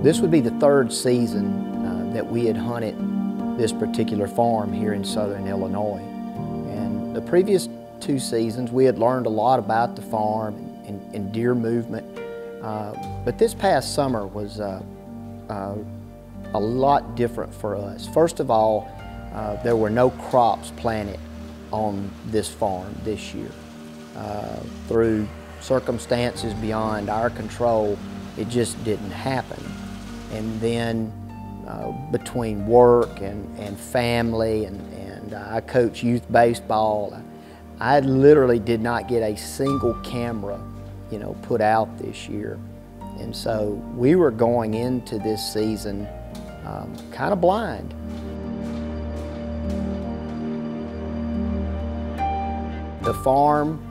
This would be the third season that we had hunted this particular farm here in southern Illinois. And the previous 2 seasons we had learned a lot about the farm and deer movement. But this past summer was a lot different for us. First of all, there were no crops planted on this farm this year. Through circumstances beyond our control, it just didn't happen. And then between work and family, and I coach youth baseball, I literally did not get a single camera, put out this year. And so we were going into this season kind of blind. The farm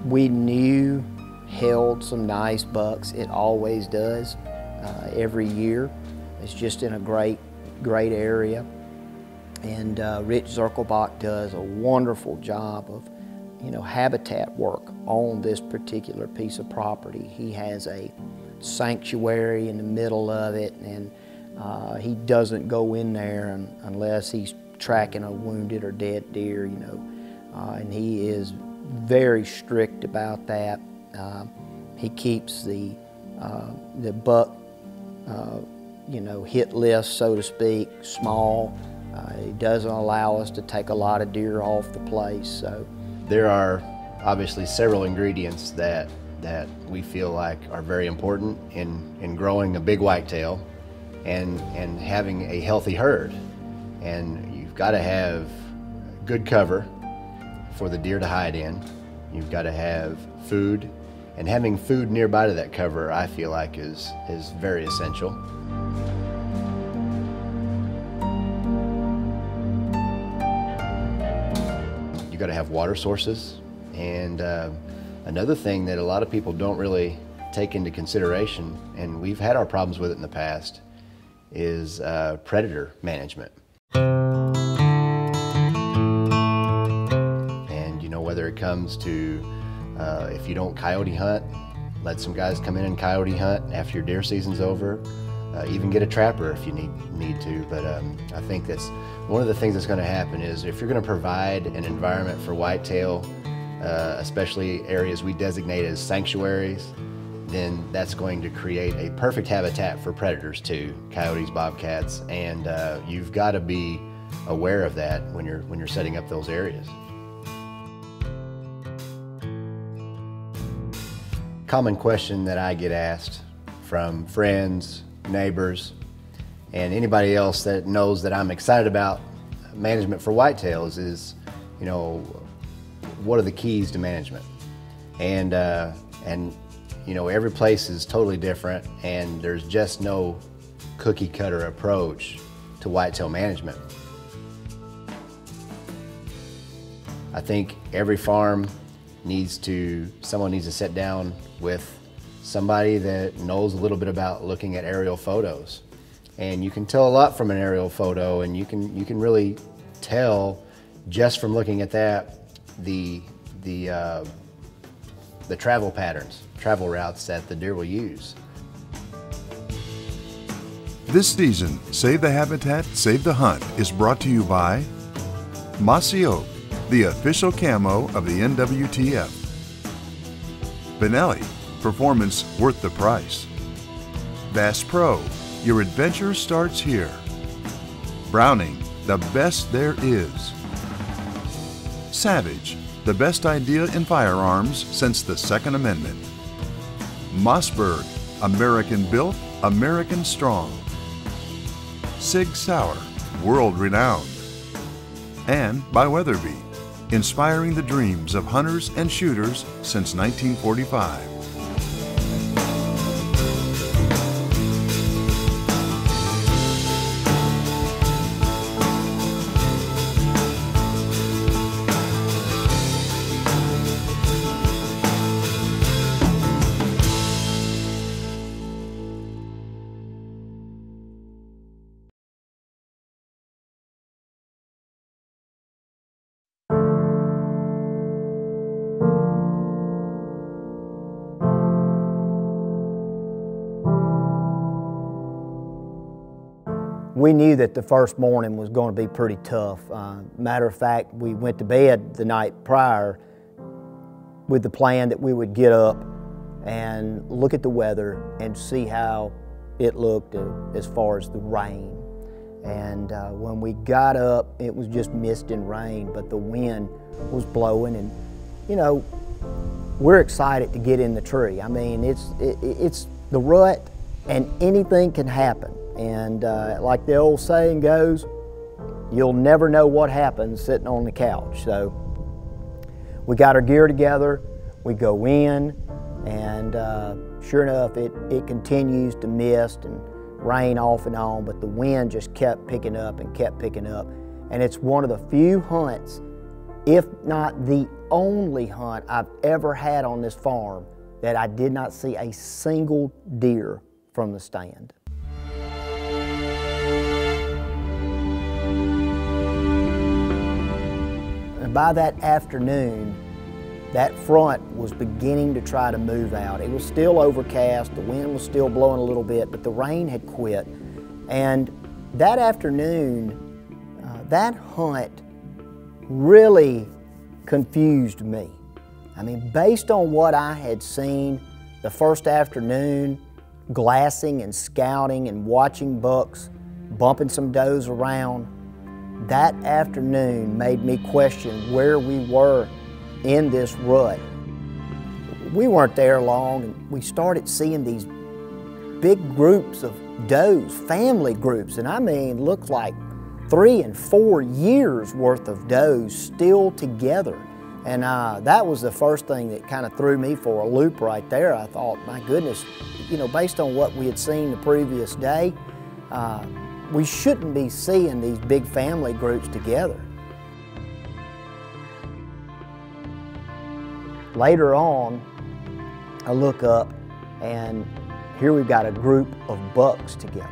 we knew held some nice bucks. It always does every year. It's just in a great area. And Rich Zirkelbach does a wonderful job of habitat work on this particular piece of property. He has a sanctuary in the middle of it, and he doesn't go in there unless he's tracking a wounded or dead deer, and he is very strict about that. He keeps the buck hit list, so to speak, small. He doesn't allow us to take a lot of deer off the place. So there are obviously several ingredients that we feel like are very important in growing a big whitetail and having a healthy herd. And you've got to have good cover for the deer to hide in. You've got to have food, and having food nearby to that cover, I feel like is very essential. You got to have water sources, and another thing that a lot of people don't really take into consideration, and we've had our problems with it in the past, is predator management. And whether it comes to if you don't coyote hunt, let some guys come in and coyote hunt after your deer season's over. Even get a trapper if you need to. But I think that's one of the things that's going to happen is if you're going to provide an environment for whitetail, especially areas we designate as sanctuaries, then that's going to create a perfect habitat for predators too, coyotes, bobcats, and you've got to be aware of that when you're setting up those areas. Common question that I get asked from friends, neighbors, and anybody else that knows that I'm excited about management for whitetails is, what are the keys to management? And every place is totally different, and there's just no cookie cutter approach to whitetail management. I think every farm someone needs to sit down with somebody that knows a little bit about looking at aerial photos. And you can tell a lot from an aerial photo, and you can really tell just from looking at that the travel patterns, travel routes that the deer will use. This season, Save the Habitat, Save the Hunt is brought to you by Mossy Oak, the official camo of the NWTF. Benelli, performance worth the price. Bass Pro, your adventure starts here. Browning, the best there is. Savage, the best idea in firearms since the Second Amendment. Mossberg, American built, American strong. Sig Sauer, world renowned. And by Weatherby, inspiring the dreams of hunters and shooters since 1945. We knew that the first morning was going to be pretty tough. Matter of fact, we went to bed the night prior with the plan that we would get up and look at the weather and see how it looked as far as the rain. And when we got up, it was just mist and rain, but the wind was blowing, and you know, we're excited to get in the tree. I mean, it's the rut, and anything can happen. And like the old saying goes, you'll never know what happens sitting on the couch. So we got our gear together, we go in, and sure enough, it continues to mist and rain off and on, but the wind just kept picking up and kept picking up. And it's one of the few hunts, if not the only hunt I've ever had on this farm, that I did not see a single deer from the stand. And by that afternoon, that front was beginning to try to move out. It was still overcast, the wind was still blowing a little bit, but the rain had quit. And that afternoon, that hunt really confused me. I mean, based on what I had seen the first afternoon, glassing and scouting and watching bucks, bumping some does around, that afternoon made me question where we were in this rut. We weren't there long, and we started seeing these big groups of does, family groups, and I mean, looked like 3 and 4 years worth of does still together. And that was the first thing that kind of threw me for a loop right there. I thought, my goodness, you know, based on what we had seen the previous day, we shouldn't be seeing these big family groups together. Later on, I look up, and here we've got a group of bucks together.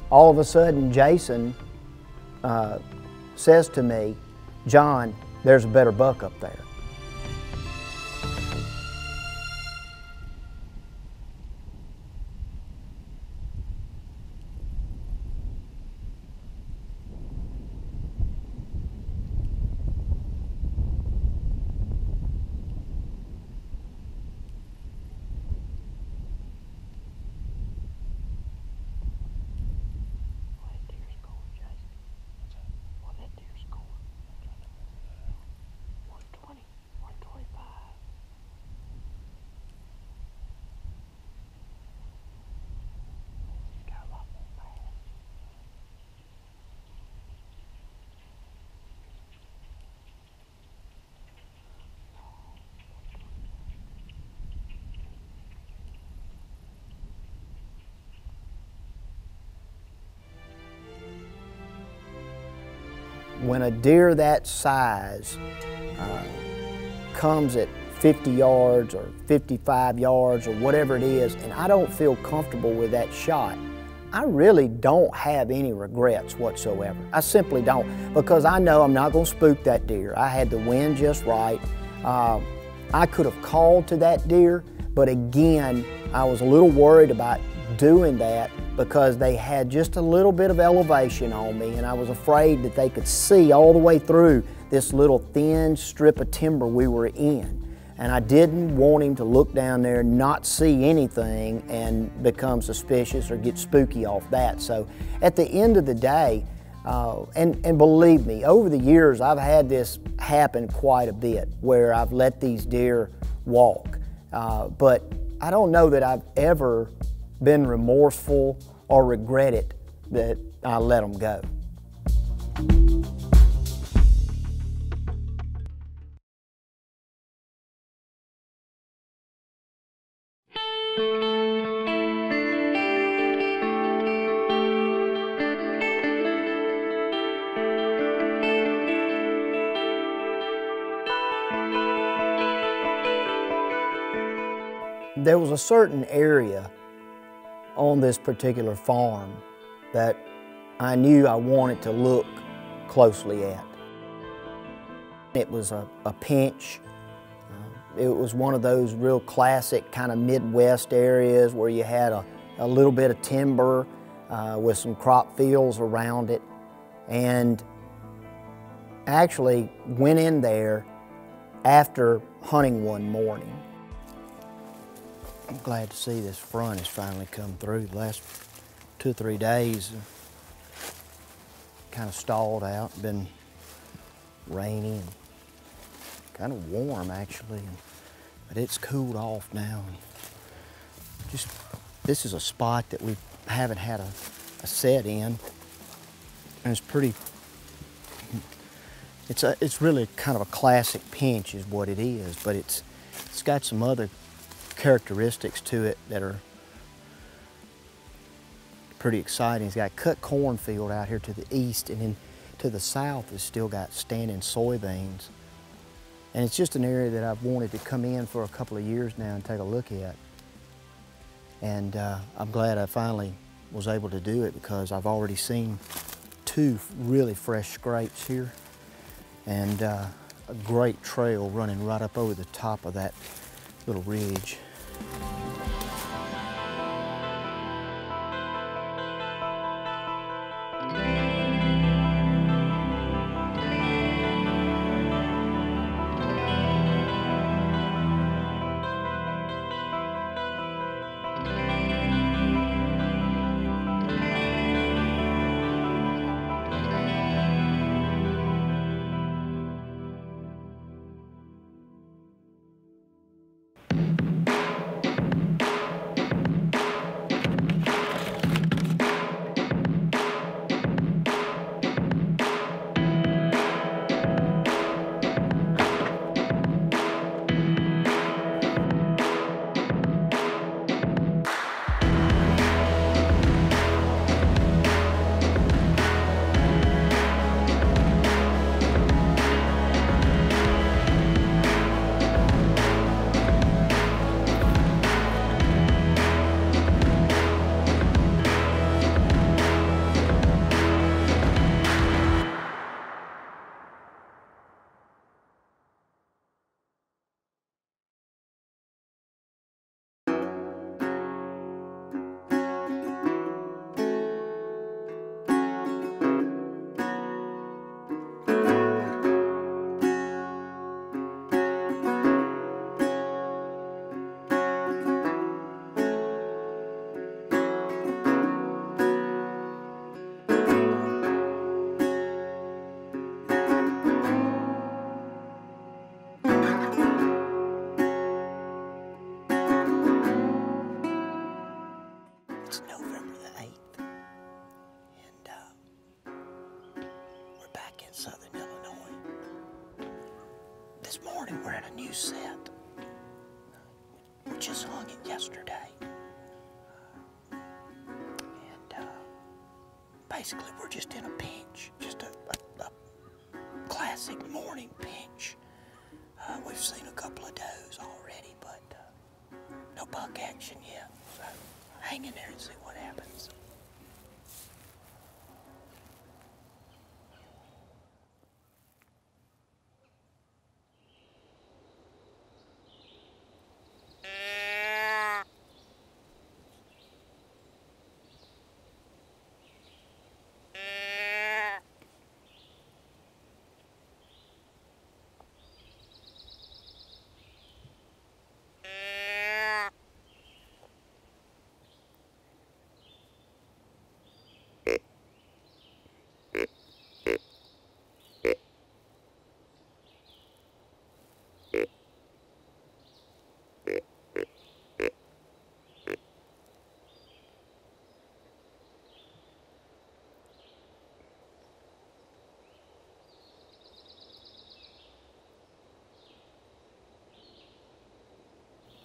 All of a sudden, Jason says to me, "John, there's a better buck up there." When a deer that size comes at 50 yards or 55 yards or whatever it is, and I don't feel comfortable with that shot, I really don't have any regrets whatsoever. I simply don't, because I know I'm not going to spook that deer. I had the wind just right. I could have called to that deer, but again, I was a little worried about doing that because they had just a little bit of elevation on me, and I was afraid that they could see all the way through this little thin strip of timber we were in. And I didn't want him to look down there, not see anything, and become suspicious or get spooky off that. So at the end of the day, and believe me, over the years I've had this happen quite a bit where I've let these deer walk. But I don't know that I've ever been remorseful or regret it that I let them go. There was a certain area on this particular farm that I knew I wanted to look closely at. It was a pinch. It was one of those real classic kind of Midwest areas where you had a little bit of timber with some crop fields around it. And actually went in there after hunting one morning. I'm glad to see this front has finally come through. The last 2 or 3 days kind of stalled out, been rainy and kind of warm actually, but it's cooled off now. Just, this is a spot that we haven't had a set in, and it's pretty, it's really kind of a classic pinch is what it is, but it's got some other characteristics to it that are pretty exciting. It's got a cut cornfield out here to the east, and then to the south it's still got standing soybeans. And it's just an area that I've wanted to come in for a couple of years now and take a look at. And I'm glad I finally was able to do it, because I've already seen 2 really fresh scrapes here, and a great trail running right up over the top of that little ridge. It's November the 8th, and we're back in southern Illinois. This morning we're in a new set. We just hung it yesterday. And basically we're just in a pinch, just a classic morning pinch. We've seen a couple of does already, but no buck action yet. So hang in there and see what happens.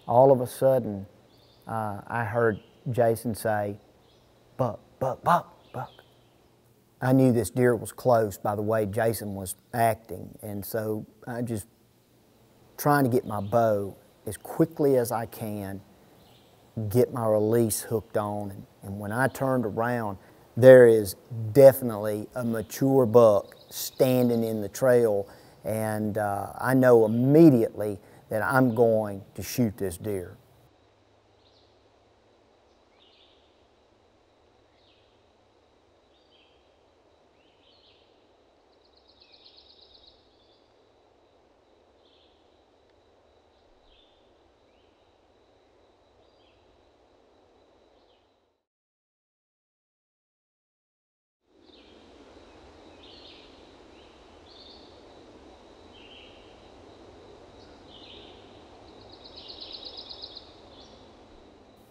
all of a sudden, I heard Jason say, "Buck, buck, buck, buck." I knew this deer was close by the way Jason was acting, and so I just trying to get my bow as quickly as I can, get my release hooked on, and when I turned around, there is definitely a mature buck standing in the trail, and I know immediately that I'm going to shoot this deer.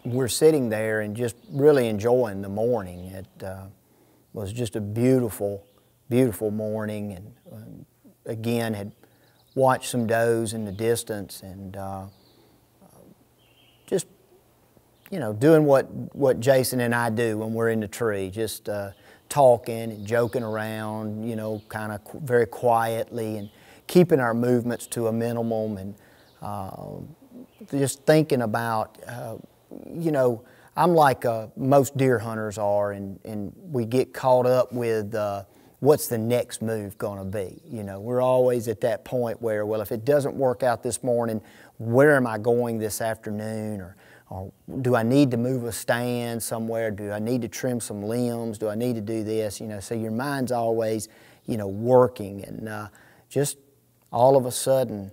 We're sitting there and just really enjoying the morning. It was just a beautiful, beautiful morning, and again had watched some does in the distance, and just, you know, doing what Jason and I do when we're in the tree, just talking and joking around, you know, kind of very quietly, and keeping our movements to a minimum, and just thinking about you know, I'm like most deer hunters are, and we get caught up with what's the next move going to be. You know, we're always at that point where, well, if it doesn't work out this morning, where am I going this afternoon? Or do I need to move a stand somewhere? Do I need to trim some limbs? Do I need to do this? You know, so your mind's always, you know, working. And just all of a sudden,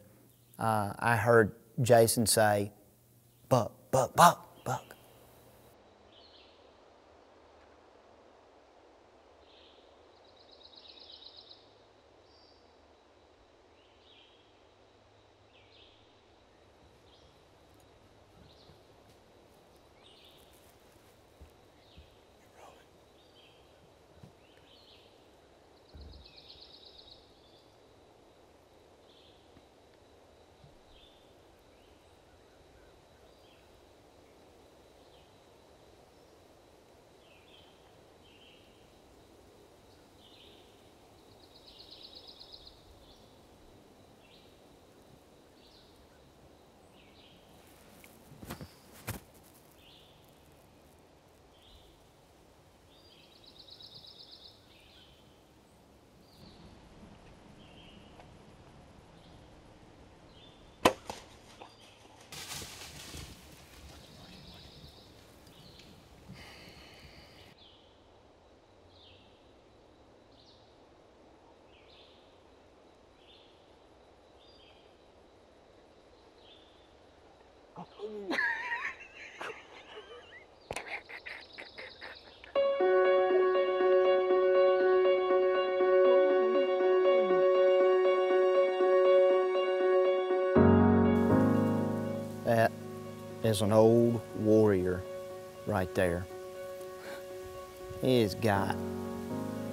I heard Jason say, "Buck, buck, buck, buck." That is an old warrior right there. He has got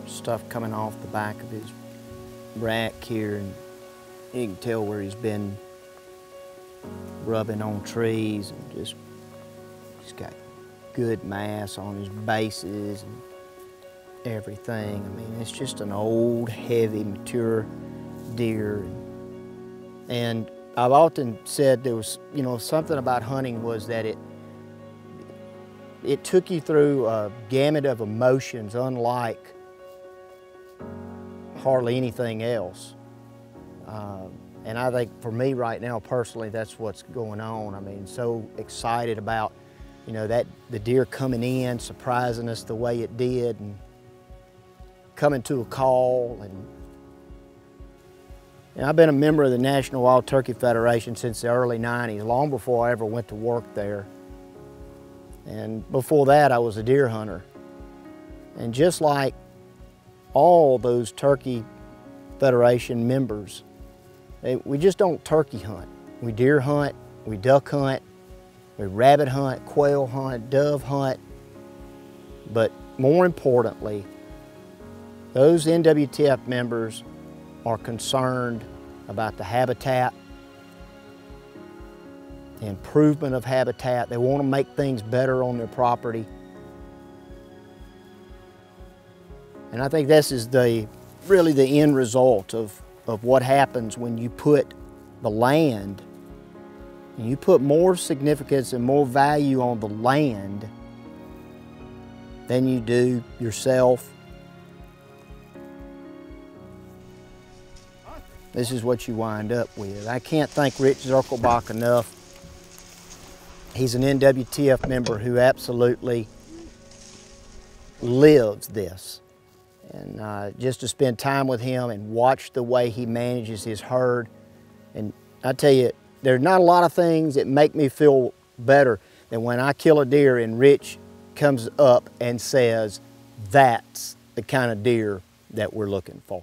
stuff coming off the back of his rack here, and you can tell where he's been rubbing on trees, and just he's got good mass on his bases and everything. I mean, it's just an old, heavy, mature deer. And I've often said there was, you know, something about hunting was that it took you through a gamut of emotions unlike hardly anything else. And I think for me right now, personally, that's what's going on. I mean, so excited about, you know, that the deer coming in, surprising us the way it did, and coming to a call. And I've been a member of the National Wild Turkey Federation since the early 90s, long before I ever went to work there. And before that, I was a deer hunter. And just like all those Turkey Federation members, we just don't turkey hunt. We deer hunt, we duck hunt, we rabbit hunt, quail hunt, dove hunt. But more importantly, those NWTF members are concerned about the habitat the improvement of habitat. They want to make things better on their property. And I think this is really the end result of what happens when you put the land, and you put more significance and more value on the land than you do yourself. This is what you wind up with. I can't thank Rich Zirkelbach enough. He's an NWTF member who absolutely lives this. And just to spend time with him and watch the way he manages his herd. And I tell you, there's not a lot of things that make me feel better than when I kill a deer and Rich comes up and says, that's the kind of deer that we're looking for.